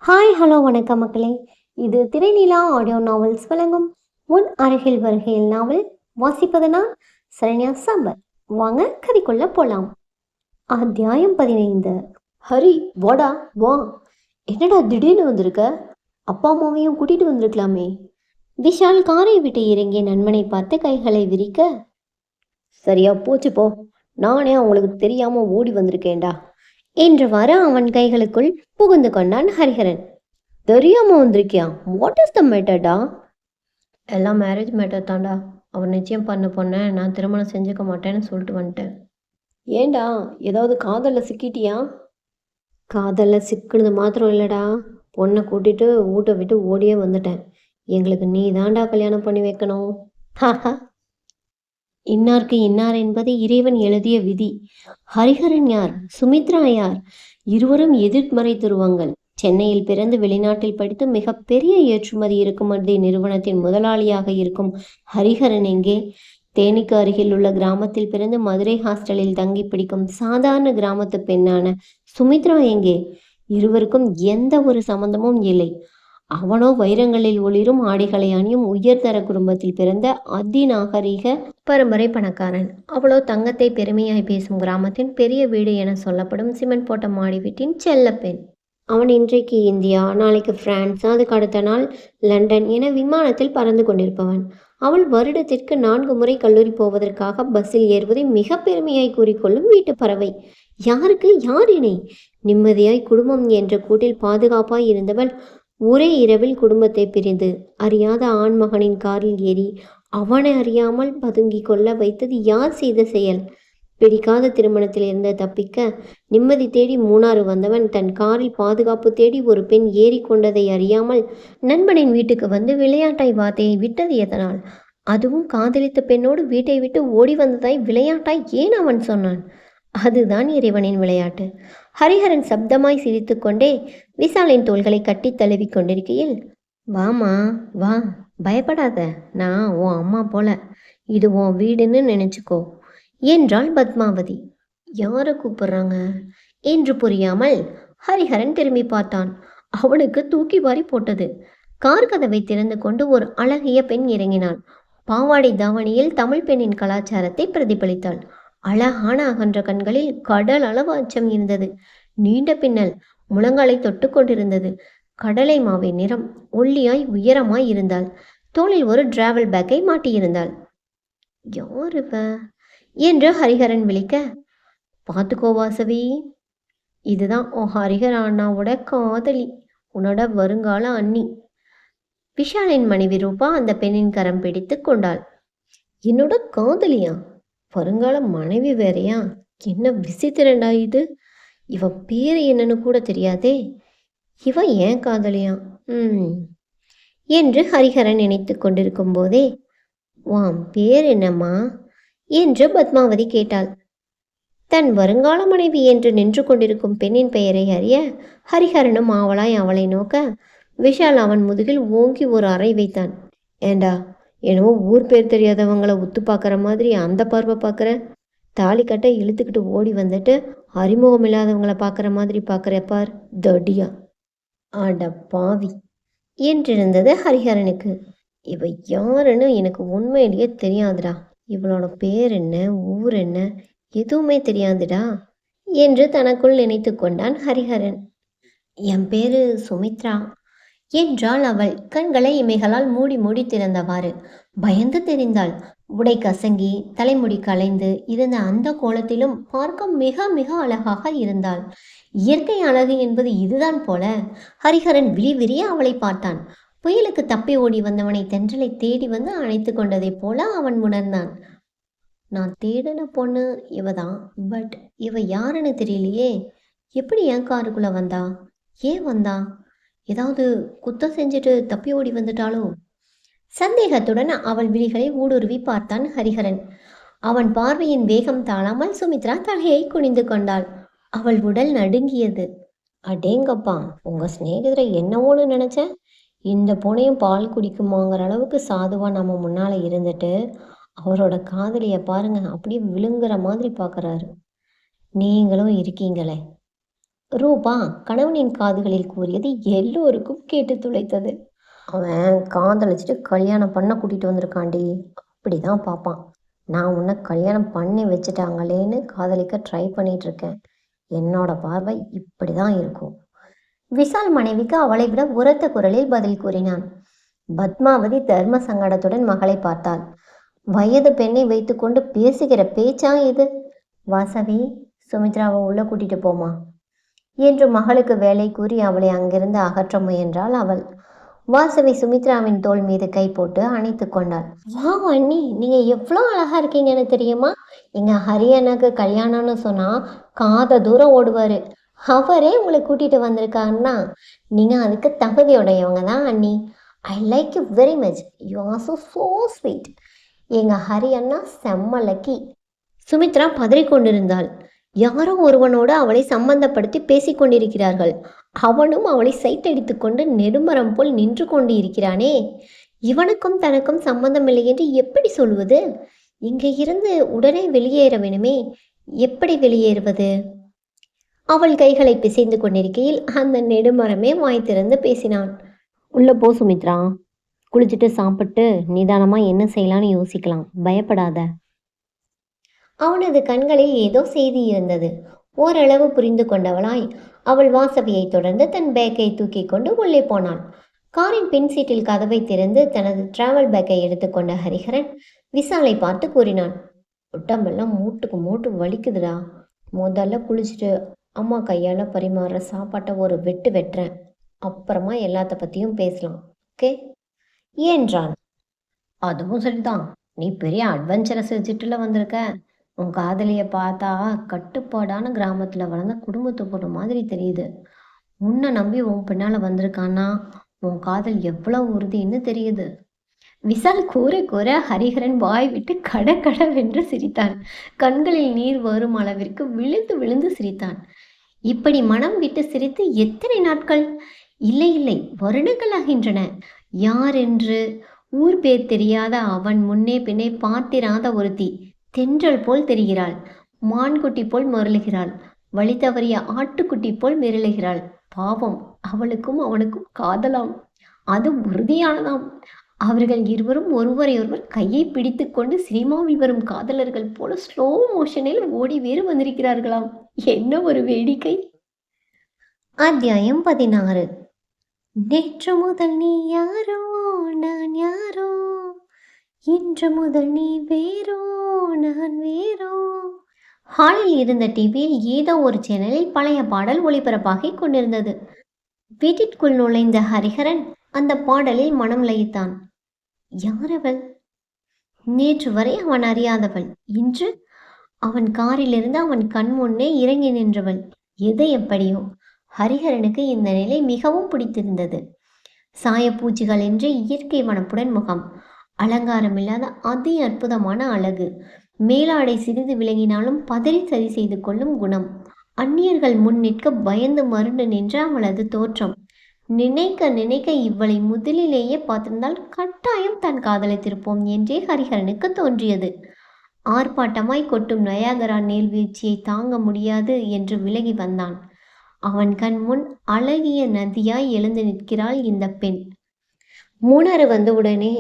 Hi hello வணக்கம் மக்களே. இது திரைநிலா ஆடியோ நாவல்ஸ் வழங்கும் உன் அருகில் வருகையில் நாவல். வாசிப்பது நான் சரண்யா சாம்பர். வாங்க கதைக்குள்ள போலாம். அத்தியாயம் 15. ஹரி, வாடா வா. என்னடா திடீர்னு வந்திருக்க? அப்பா அம்மாவையும் கூட்டிட்டு வந்திருக்கலாமே. விஷால் காரை விட்டு இறங்கிய நண்பனை பார்த்து கைகளை விரிக்க, சரியா போச்சு போ. நானே அவங்களுக்கு தெரியாம ஓடி வந்திருக்கேன்டா என்றவாறு அவன் கைகளுக்குள் புகுந்து கொண்டான் ஹரிஹரன். தெரியாம வந்திருக்கியா? வாட் இஸ் த மேட்டர்டா? எல்லாம் மேரேஜ் மேட்டர் தான்டா. அவர் நிச்சயம் பண்ண பொண்ணை நான் திருமணம் செஞ்சுக்க மாட்டேன்னு சொல்லிட்டு வந்துட்டேன். ஏண்டா, ஏதாவது காதலில் சிக்கிட்டியா? காதலில் சிக்குனது மாத்திரம் இல்லடா, பொண்ணை கூட்டிட்டு வீட்டை விட்டு ஓடியே வந்துட்டேன். எங்களுக்கு நீ தாண்டா கல்யாணம் பண்ணி வைக்கணும். இன்னார்க்கு இன்னார் என்பது இறைவன் எழுதிய விதி. ஹரிஹரன் யார், சுமித்ரா யார்? இருவரும் எதிர்மறை துருவங்கள். சென்னையில் பிறந்து வெளிநாட்டில் படித்து மிகப்பெரிய ஏற்றுமதி இறக்குமதி நிறுவனத்தின் முதலாளியாக இருக்கும் ஹரிஹரன் எங்கே? தேனிக்கு அருகில் உள்ள கிராமத்தில் பிறந்து மதுரை ஹாஸ்டலில் தங்கி பிடிக்கும் சாதாரண கிராமத்து பெண்ணான சுமித்ரா எங்கே? இருவருக்கும் எந்த ஒரு சம்பந்தமும் இல்லை. அவனோ வைரங்களில் ஒளிரும் ஆடைகளை அணியும் உயர்தர குடும்பத்தில் பிறந்த அதிநாகரிக பரம்பரை பணக்காரன். அவளோ தங்கத்தை பெருமையாய் பேசும் கிராமத்தின் பெரிய வீடு என சொல்லப்படும் சிமெண்ட் போட்ட மாடி வீட்டின் செல்ல பெண். அவன் இன்றைக்கு இந்தியா, நாளைக்கு பிரான்ஸ், அதுக்கு அடுத்த நாள் லண்டன் என விமானத்தில் பறந்து கொண்டிருப்பவன். அவள் வருடத்திற்கு 4 முறை கல்லூரி போவதற்காக பஸ்ஸில் ஏறுவதை மிக பெருமையாய் கூறிக்கொள்ளும் வீட்டு பறவை. யாருக்கு யார் இணை? நிம்மதியாய் குடும்பம் என்ற கூட்டில் பாதுகாப்பாய் இருந்தவள் ஒரே இரவில் குடும்பத்தை பிரிந்து அறியாத ஆண்மகனின் காரில் ஏறி அவனை அறியாமல் பதுங்கி கொள்ள வைத்தது யார் செய்த செயல்? பிடிக்காத திருமணத்தில் இருந்து தப்பிக்க நிம்மதி தேடி மூணாறு வந்தவன் தன் காரில் பாதுகாப்பு தேடி ஒரு பெண் ஏறி கொண்டதை அறியாமல் நண்பனின் வீட்டுக்கு வந்து விளையாட்டாய் வார்த்தையை விட்டது எதனால்? அதுவும் காதலித்த பெண்ணோடு வீட்டை விட்டு ஓடி வந்ததாய் விளையாட்டாய் ஏன் அவன் சொன்னான்? அதுதான் இறைவனின் விளையாட்டு. ஹரிஹரன் சப்தமாய் சிரித்து கொண்டே விசாலின் தோள்களை கட்டி தழுவி கொண்டிருக்கையில், வாமா வா, பயப்படாத, நான் உன் அம்மா போல, இது உன் வீடுன்னு நினைச்சுக்கோ என்றாள் பத்மாவதி. யாரை கூப்பிடுறாங்க என்று புரியாமல் ஹரிஹரன் திரும்பி பார்த்தான். அவனுக்கு தூக்கி வாரி போட்டது. கார் கதவை திறந்து கொண்டு ஒரு அழகிய பெண் இறங்கினாள். பாவாடை தாவணியில் தமிழ் பெண்ணின் கலாச்சாரத்தை பிரதிபலித்தாள். அழகான அகன்ற கண்களில் கடல் அளவு அச்சம் இருந்தது. நீண்ட பின்னல் முழங்காலை தொட்டு கொண்டிருந்தது. கடலை மாவை நிறம், ஒல்லியாய் உயரமாய் இருந்தாள். தோளில் ஒரு டிராவல் பேக்கை மாட்டியிருந்தாள். யார் இவ என்று ஹரிஹரன் விழிக்க, பார்த்துக்கோ வாசவி, இதுதான் ஓ ஹரிஹர அண்ணாவோட காதலி, உன்னோட வருங்கால அண்ணி. விஷாலின் மனைவி ரூபா அந்த பெண்ணின் கரம் பிடித்து கொண்டாள். என்னோட காதலியா? வருங்கால மனைவி வேறையா? என்ன விசித்திரண்டா இது! இவ பேர் என்னன்னு கூட தெரியாதே. இவ ஏன் காதலியா? என்று ஹரிஹரன் நினைத்து கொண்டிருக்கும் போதே, வாம் பேர் என்னம்மா என்று பத்மாவதி கேட்டாள். தன் வருங்கால மனைவி என்று நின்று கொண்டிருக்கும் பெண்ணின் பெயரை அறிய ஹரிஹரனும் ஆவலாய் அவளை நோக்க, விஷால் அவன் முதுகில் ஓங்கி ஒரு அறை வைத்தான். ஏண்டா, என்னவோ ஊர் பேர் தெரியாதவங்களை உத்து பார்க்குற மாதிரி அந்த பார்வை பார்க்குற? தாலி கட்ட இழுத்துக்கிட்டு ஓடி வந்துட்டு அறிமுகம் இல்லாதவங்களை பார்க்குற மாதிரி பார்க்குற பார், தடியா. ஆட பாவி என்றிருந்தது ஹரிஹரனுக்கு. இவ யாருன்னு எனக்கு உண்மையிலேயே தெரியாதுடா. இவளோட பேர் என்ன, ஊர் என்ன, எதுவுமே தெரியாதுடா என்று தனக்குள் நினைத்து கொண்டான் ஹரிஹரன். என் பேரு சுமித்ரா என்றாள் அவள், கண்களை இமைகளால் மூடி மூடி திறந்தவாறு. பயந்து தெரிந்தாள். உடை கசங்கி தலைமுடி கலைந்து இருந்த அந்த கோலத்திலும் பார்க்க மிக மிக அழகாக இருந்தாள். இயற்கை அழகு என்பது இதுதான் போல. ஹரிஹரன் விழிவிரிய அவளை பார்த்தான். புயலுக்கு தப்பி ஓடி வந்தவனை தென்றலை தேடி வந்து அணைத்து கொண்டதை போல அவன் உணர்ந்தான். நான் தேடின பொண்ணு இவதான், பட் இவ யாருன்னு தெரியலையே. எப்படி என் காருக்குள்ள வந்தா? ஏன் வந்தா? ஏதாவது குத்தம் செஞ்சுட்டு தப்பி ஓடி வந்துட்டாளோ? சந்தேகத்துடன் அவள் விழிகளை ஊடுருவி பார்த்தான் ஹரிஹரன். அவன் பார்வையின் வேகம் தாழாமல் சுமித்ரா தலையை குனிந்து கொண்டாள். அவள் உடல் நடுங்கியது. அடேங்கப்பா, உங்க சிநேகிதரை என்னவோன்னு நினைச்சேன். இந்த பூனையும் பால் குடிக்குமாங்கிற அளவுக்கு சாதுவா நம்ம முன்னால இருந்துட்டு அவரோட காதலிய பாருங்க, அப்படியே விழுங்குற மாதிரி பார்க்கறாரு. நீங்களும் இருக்கீங்களே. ரூபா கணவனின் காதுகளில் கூறியது எல்லோருக்கும் கேட்டு துளைத்தது. அவன் காதலிச்சுட்டு கல்யாணம் பண்ண கூட்டிட்டு வந்திருக்காண்டி, அப்படிதான் பார்ப்பான். நான் உன்னை கல்யாணம் பண்ணி வச்சுட்டாங்களேன்னு காதலிக்க ட்ரை பண்ணிட்டு இருக்கேன். என்னோட பார்வை இப்படிதான் இருக்கும். விஷால் மனைவிக்கு அவளை விட உரத்த குரலில் பதில் கூறினான். பத்மாவதி தர்ம சங்கடத்துடன் மகளை பார்த்தாள். வயது பெண்ணை வைத்துக்கொண்டு பேசுகிற பேச்சா இது? வாசவி, சுமித்ராவை உள்ள கூட்டிட்டு போமா என்று மகளுக்கு வேலை கூறி அவளை அங்கிருந்து அகற்ற முயன்றாள் அவள். வாசவி சுமித்ராவின் தோள் மீது கை போட்டு அணைத்து கொண்டாள். வா அண்ணி, நீங்க எவ்வளோ அழகா இருக்கீங்கன்னு தெரியுமா? எங்க ஹரியானாக்கு கல்யாணம்னு சொன்னா காத தூரம் ஓடுவாரு. அவரே உங்களை கூட்டிட்டு வந்திருக்காருன்னா நீங்க அதுக்கு தகுதியுடையவங்க தான் அண்ணி. I like you very much. You are so sweet. எங்க ஹரியானா செம்ம லக்கி. சுமித்ரா பதறிக்கொண்டிருந்தாள். யாரோ ஒருவனோடு அவளை சம்பந்தப்படுத்தி பேசிக்கொண்டிருக்கிறார்கள். அவனும் அவளை சைட்டடித்து கொண்டு நெடுமரம் போல் நின்று கொண்டு இருக்கிறானே. இவனுக்கும் தனக்கும் சம்பந்தமில்லை என்று எப்படி சொல்வது? இங்கே இருந்து உடனே வெளியேற வேணுமே. எப்படி வெளியேறுவது? அவள் கைகளை பிசைந்து கொண்டிருக்கையில் அந்த நெடுமரமே வாய் திறந்து பேசினான். உள்ள போ சுமித்ரா, குளிச்சுட்டு சாப்பிட்டு நிதானமா என்ன செய்யலான்னு யோசிக்கலாம், பயப்படாத. அவனது கண்களில் ஏதோ செய்தி இருந்தது. ஓரளவு புரிந்து கொண்டவளாய் அவள் வாசவியை தொடர்ந்து தன் பேக்கை தூக்கி கொண்டு உள்ளே போனாள். காரின் பின் சீட்டில் கதவை திறந்து தனது டிராவல் பேக்கை எடுத்துக்கொண்ட ஹரிஹரன் விஷாலை பார்த்து கூறினான். உடம்பெல்லாம் மூட்டுக்கு மூட்டு வலிக்குதுடா. முதல்ல குளிச்சுட்டு அம்மா கையால் பரிமாறுற சாப்பாட்டை ஒரு வெட்டு வெட்டுறேன். அப்புறமா எல்லாத்த பற்றியும் பேசலாம், ஓகே என்றான். அதுவும் சரிதான். நீ பெரிய அட்வென்ச்சரஸ் வச்சுட்டுல வந்திருக்க. உன் காதலியை பார்த்தா கட்டுப்பாடான கிராமத்தில் வளர்ந்த குடும்பத்து பொண்ணு மாதிரி தெரியுது. உன்னை நம்பி உன் பின்னால் வந்திருக்கான்னா உன் காதல் எவ்வளோ உறுதின்னு தெரியுது. விஷால் கூற கூற ஹரிஹரன் வாய் விட்டு கடகடவென்று சிரித்தான். கண்களில் நீர் வரும் அளவிற்கு விழுந்து விழுந்து சிரித்தான். இப்படி மனம் விட்டு சிரித்து எத்தனை நாட்கள்? இல்லை இல்லை, வருடங்கள் ஆகின்றன. யார் என்று ஊர் பேர் தெரியாத அவன் முன்னே பின்னே பார்த்திராத ஒருத்தி தென்றல் போல் தெரிகிறாள். மான்குட்டி போல் மருளுகிறாள். வழி தவறிய ஆட்டுக்குட்டி போல் மிரளுகிறாள். பாவம், அவளுக்கும் அவனுக்கும் காதலாம். அது உறுதியானதாம். அவர்கள் இருவரும் ஒருவரையொருவர் கையை பிடித்து கொண்டு சினிமாவில் வரும் காதலர்கள் போல ஸ்லோ மோஷனில் ஓடி வேறு வந்திருக்கிறார்களாம். என்ன ஒரு வேடிக்கை! அத்தியாயம் 16. நேற்று முதல் நீ யாரோ நான் யாரோ, இன்று முதல் நீ வேறோ நான் வேறோ. ஹாலில் இருந்த டிவியில் ஏதோ ஒரு சேனலில் பழைய பாடல் ஒளிபரப்பாகிக் கொண்டிருந்தது. வீட்டிற்குள் நுழைந்த ஹரிஹரன் அந்த பாடலில் மனம் லயித்தான். யார் அவள்? நேற்று வரை அவன் அறியாதவள். இன்று அவன் காரிலிருந்து அவன் கண் முன்னே இறங்கி நின்றவள். எது எப்படியோ ஹரிஹரனுக்கு இந்த நிலை மிகவும் பிடித்திருந்தது. சாயப்பூச்சிகள் என்று இயற்கை வனப்புடன் முகம், அலங்காரமில்லாத அதி அற்புதமான அழகு, மேலாடை சிறிது விலகினாலும் பதறி சரி செய்து கொள்ளும் குணம், அந்நியர்கள் முன் நிற்க பயந்து மருண்டு நின்ற அவளது தோற்றம். நினைக்க நினைக்க இவளை முதலிலேயே பார்த்திருந்தால் கட்டாயம் தான் காதலித்திருப்போம் என்றே ஹரிஹரனுக்கு தோன்றியது. ஆர்ப்பாட்டமாய் கொட்டும் நயாகரா நீர்வீழ்ச்சியை தாங்க முடியாது என்று விலகி வந்தான். அவன் கண் முன் அழகிய நதியாய் எழுந்து நிற்கிறாள் இந்த பெண். மூணாறு வந்தவுடனே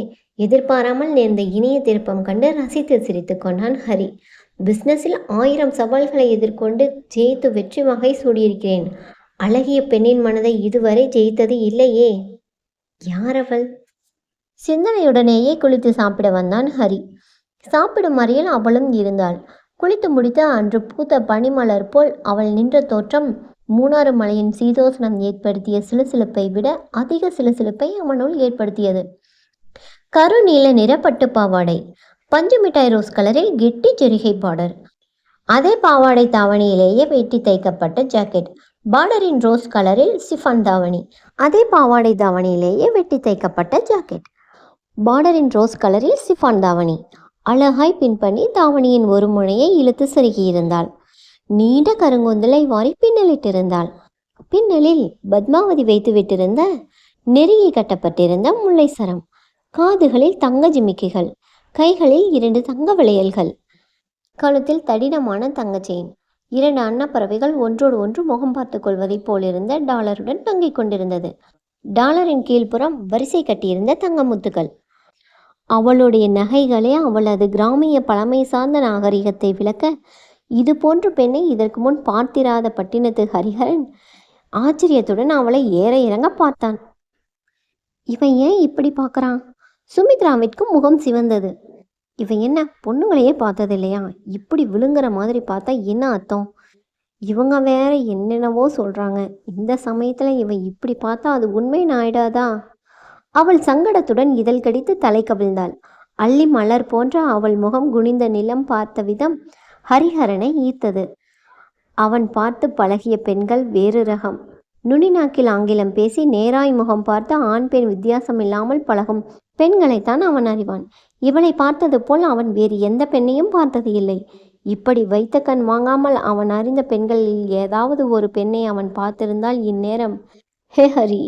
எதிர்பாராமல் நேர்ந்த இனிய திருப்பம் கண்டு ரசித்து சிரித்து கொண்டான் ஹரி. பிஸ்னஸில் 1000 சவால்களை எதிர்கொண்டு ஜெயித்து வெற்றி வகை சூடியிருக்கிறேன். அழகிய பெண்ணின் மனதை இதுவரை ஜெயித்தது இல்லையே. யார் அவள்? சிந்தனையுடனேயே குளித்து சாப்பிட வந்தான் ஹரி. சாப்பிடும் அறையில் அவளும் இருந்தாள். குளித்து முடித்த அன்று பூத்த பனிமலர் போல் அவள் நின்ற தோற்றம் மூணாறு மலையின் சீதோசனம் ஏற்படுத்திய சிலுசிலுப்பை விட அதிக சிலுசிலுப்பை அவனுள் ஏற்படுத்தியது. கருநீல நிற பட்டு பாவாடை, பஞ்சு மிட்டாய் ரோஸ் கலரில் கெட்டி ஜெரிகை பார்டர், அதே பாவாடை தாவணியிலேயே வெட்டி தைக்கப்பட்ட ஜாக்கெட், பார்டரின் ரோஸ் கலரில் சிஃபான் தாவணி, அதே பாவாடை தாவணியிலேயே வெட்டி தைக்கப்பட்ட ஜாக்கெட், பார்டரின் ரோஸ் கலரில் சிஃபான் தாவணி. அழகாய் பின் பண்ணி தாவணியின் ஒரு முனையை இழுத்து செருகியிருந்தாள். நீண்ட கருங்கொந்தலை வாரி பின்னலிட்டிருந்தாள். பின்னலில் பத்மாவதி வைத்து விட்டிருந்த நெருங்கி கட்டப்பட்டிருந்த முல்லை சரம், காதுகளில் தங்க ஜிமிக்கைகள், கைகளில் 2 தங்க வளையல்கள், கழுத்தில் தடினமான தங்க செயின். 2 அன்னப்பறவைகள் ஒன்றோடு ஒன்று முகம் பார்த்து கொள்வதைப் போலிருந்த டாலருடன் தொங்கிக் கொண்டிருந்தது. டாலரின் கீழ்ப்புறம் வரிசை கட்டியிருந்த தங்கமுத்துக்கள். அவளுடைய நகைகளே அவளது கிராமிய பழமை சார்ந்த நாகரிகத்தை விளக்க, இது போன்ற பெண்ணை இதற்கு முன் பார்த்திராத பட்டினத்து ஹரிஹரன் ஆச்சரியத்துடன் அவளை ஏற இறங்க பார்த்தான். இவன் ஏன் இப்படி பார்க்கறான்? சுமித்ராவிற்கு முகம் சிவந்தது. இவன் என்ன பொண்ணுங்களையே பார்த்தது இல்லையா? இப்படி விழுங்குற மாதிரி பார்த்தா என்ன அர்த்தம்? இவங்க வேற என்னென்னவோ சொல்றாங்க. இந்த சமயத்துல இவன் இப்படி பார்த்தா அது உண்மை ஆயிடாதா? அவள் சங்கடத்துடன் இதழ் கடித்து தலை கவிழ்ந்தாள். அள்ளி மலர் போன்ற அவள் முகம் குனிந்த நிலம் பார்த்த விதம் ஹரிஹரனை ஈர்த்தது. அவன் பார்த்து பழகிய பெண்கள் வேறு ரகம். நுனிநாக்கில் ஆங்கிலம் பேசி நேராய் முகம் பார்த்து ஆண் பெண் வித்தியாசம் இல்லாமல் பழகும் பெண்களைத்தான் அவன் அறிவான். இவளை பார்த்தது போல் அவன் வேறு எந்த பெண்ணையும் பார்த்தது இல்லை. இப்படி வைத்த கண் வாங்காமல் அவன் அறிந்த பெண்களில் ஏதாவது ஒரு பெண்ணை அவன் பார்த்திருந்தால் இந்நேரம், ஹே Hari,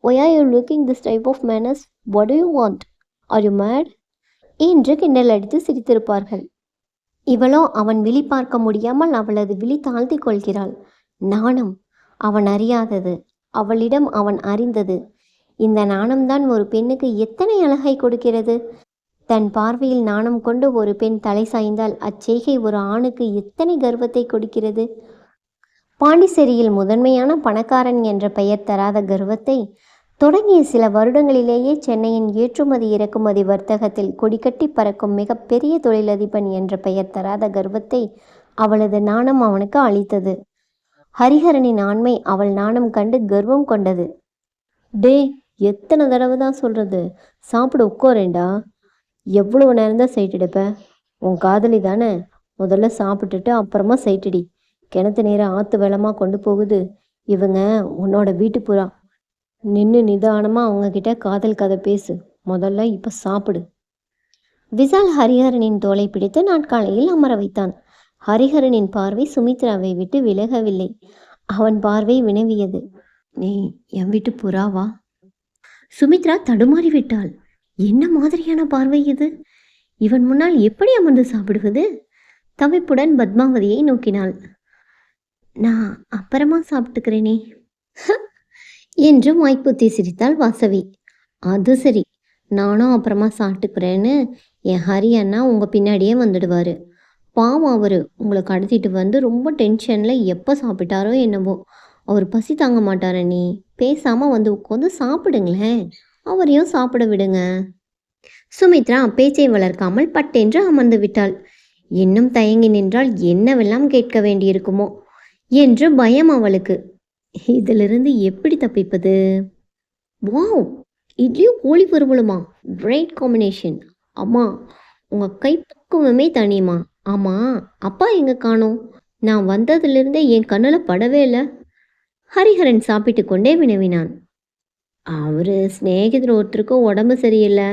why are you looking this type of manners? What do you want? Are you mad? என்று கிண்டல் அடித்து சிரித்திருப்பார்கள். இவளோ அவன் விழி பார்க்க முடியாமல் அவளது விழி தாழ்த்தி கொள்கிறாள். நாணம் அவன் அறியாதது, அவளிடம் அவன் அறிந்தது. இந்த நாணம்தான் ஒரு பெண்ணுக்கு எத்தனை அழகை கொடுக்கிறது. தன் பார்வையில் நாணம் கொண்டு ஒரு பெண் தலை சாய்ந்தால் அச்செய்கை ஒரு ஆணுக்கு எத்தனை கர்வத்தை கொடுக்கிறது. பாண்டிச்சேரியில் முதன்மையான பணக்காரன் என்ற பெயர் தராத கர்வத்தை தொடங்கிய சில வருடங்களிலேயே சென்னையின் ஏற்றுமதி இறக்குமதி வர்த்தகத்தில் கொடிக்கட்டி பறக்கும் மிகப்பெரிய தொழிலதிபன் என்ற பெயர் தராத கர்வத்தை அவளது நாணம் அவனுக்கு அளித்தது. ஹரிஹரனின் ஆண்மை அவள் நாணம் கண்டு கர்வம் கொண்டது. டே, எத்தனை தடவை தான் சொல்றது? சாப்பிட உட்காரேண்டா. எவ்வளவு நேரம்தான் சைட் எடுப்ப? உன் காதலி தானே, முதல்ல சாப்பிட்டுட்டு அப்புறமா சைட்டடி. கிணத்து நேரம் ஆற்று வெள்ளமாக கொண்டு போகுது. இவங்க உன்னோட வீட்டு புறா. நின்று நிதானமாக அவங்கக்கிட்ட காதல் கதை பேசு. முதல்ல இப்போ சாப்பிடு. விசால் ஹரிஹரனின் தோலை பிடித்து நாட்காலையில் அமர வைத்தான். ஹரிஹரனின் பார்வை சுமித்ராவை விட்டு விலகவில்லை. அவன் பார்வை வினவியது. நீ என் வீட்டு புறாவா? சுமித்ரா தடுமாறி விட்டாள். என்ன மாதிரியான பார்வை இது? இவன் முன்னால் எப்படி அமர்ந்து சாப்பிடுவது? தவிப்புடன் பத்மாவதியை நோக்கினாள். நான் அப்புறமா சாப்பிட்டுக்கிறேனே என்று வாய்ப்புத்தி சிரித்தாள் வாசவி. அது சரி, நானும் அப்புறமா சாப்பிட்டுக்கிறேன்னு என் ஹரி அண்ணா உங்கள் பின்னாடியே வந்துடுவார். பாவம், அவர் உங்களை கடத்திட்டு வந்து ரொம்ப டென்ஷனில் எப்போ சாப்பிட்டாரோ என்னவோ. அவர் பசி தாங்க மாட்டார. நீ பேசாமல் வந்து உட்காந்து சாப்பிடுங்களேன். அவரையும் சாப்பிட விடுங்க. சுமித்ரா பேச்சை வளர்க்காமல் பட்டென்று அமர்ந்து விட்டாள். இன்னும் தயங்கி நின்றால் என்னவெல்லாம் கேட்க வேண்டியிருக்குமோ என்று பயம் அவளுக்கு. இதிலிருந்து எப்படி தப்பிப்பது? வாவ், இட்லியும் கோழி வறுவலுமா? Great combination. அம்மா, உங்கள் கை பக்குவமே தனியுமா. ஆமாம், அப்பா எங்கே காணோம்? நான் வந்ததுலேருந்தே என் கண்ணில் படவே இல்லை. ஹரிஹரன் சாப்பிட்டு கொண்டே வினவினான். அவர் ஸ்நேகிதர் ஒருத்தருக்கு உடம்பு சரியில்லை,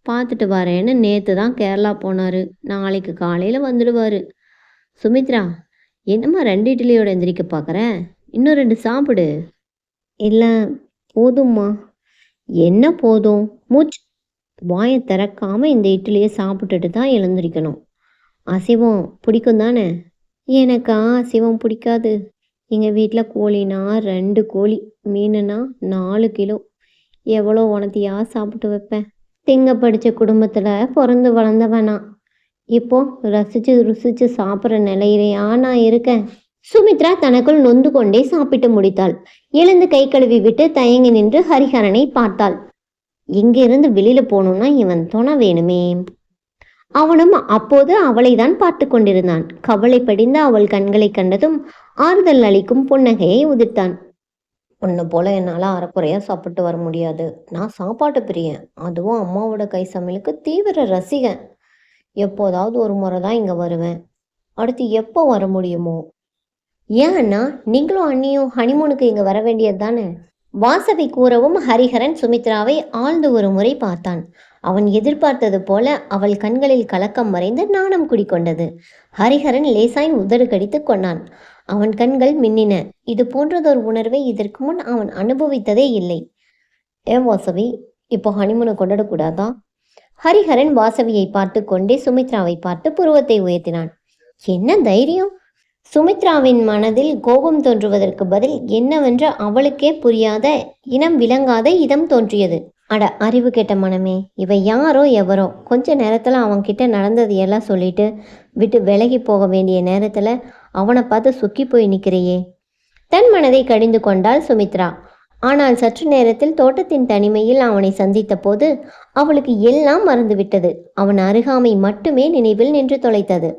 பார்த்துட்டு வரேன்னு நேற்று தான் கேரளா போனார். நாளைக்கு காலையில் வந்துடுவார். சுமித்ரா, என்னம்மா 2 இட்லியோட எந்திரிக்க பார்க்குற? இன்னும் 2 சாப்பிடு. இல்லை, போதும்மா. என்ன போதும்? மூச்சு வாயை திறக்காமல் இந்த இட்லியை சாப்பிட்டுட்டு தான் எழுந்திரிக்கணும். அசைவம் பிடிக்கும் தானே? எனக்கா அசைவம் பிடிக்காது. எங்கள் வீட்டில் கோழினா 2 கோழி, மீனுனா 4 கிலோ. எவ்வளோ உணர்த்தியா சாப்பிட்டு வைப்பேன். திங்க படித்த குடும்பத்தில் பிறந்து வளர்ந்தவனா. இப்போ ரசித்து ருசித்து சாப்பிட்ற நிலையிலையா நான் இருக்கேன். சுமித்ரா தனக்குள் நொந்து கொண்டே சாப்பிட்டு முடித்தாள். எழுந்து கை கழுவி விட்டு தயங்கி நின்று ஹரிஹரனை பார்த்தாள். இங்கிருந்து வெளியில் போகணும்னா இவன் துணை வேணுமே. அவனும் அப்போது அவளை தான் பார்த்து கொண்டிருந்தான். கவலை படிந்த அவள் கண்களை கண்டதும் ஆறுதல் அளிக்கும் புன்னகையை உதிர்த்தான். உன்னை போல என்னால் அரைக்குறையாக சாப்பிட்டு வர முடியாது. நான் சாப்பாட்டு பிரியன். அதுவும் அம்மாவோட கை சமையலுக்கு தீவிர ரசிகன். எப்போதாவது ஒரு முறை தான் இங்கே வருவேன். அடுத்து எப்போ வர முடியுமோ? ஏன் அண்ணா, நீங்களும் அண்ணியும் ஹனிமூனுக்கு இங்கே வர வேண்டியது தானே? வாசவி கூறவும் ஹரிஹரன் சுமித்ராவை ஆழ்ந்து ஒரு முறை பார்த்தான். அவன் எதிர்பார்த்தது போல அவள் கண்களில் கலக்கம் மறைந்து நாணம் குடிக்கொண்டது. ஹரிஹரன் லேசாய் உதடு கடித்து கொண்டான். அவன் கண்கள் மின்னின. இது போன்றதொரு உணர்வை இதற்கு முன் அவன் அனுபவித்ததே இல்லை. ஏன் வாசவி, இப்போ ஹனிமூனை கொண்டாடக்கூடாதா? ஹரிஹரன் வாசவியை பார்த்து கொண்டே சுமித்ராவை பார்த்து புருவத்தை உயர்த்தினான். என்ன தைரியம்? சுமித்ராவின் மனதில் கோபம் தோன்றுவதற்கு பதில் என்னவென்று அவளுக்கே புரியாத இனம் விளங்காத இதம் தோன்றியது. அட அறிவு கெட்ட மனமே, இவ யாரோ எவரோ கொஞ்ச நேரத்தில் அவன்கிட்ட நடந்தது எல்லாம் சொல்லிட்டு விட்டு விலகி போக வேண்டிய நேரத்தில் அவனை பார்த்து சுக்கி போய் நிற்கிறையே. தன் மனதை கடிந்து கொண்டாள் சுமித்ரா. ஆனால் சற்று நேரத்தில் தோட்டத்தின் தனிமையில் அவனை சந்தித்த போது அவளுக்கு எல்லாம் மறந்துவிட்டது. அவன் அருகாமை மட்டுமே நினைவில் நின்று தொலைத்தது.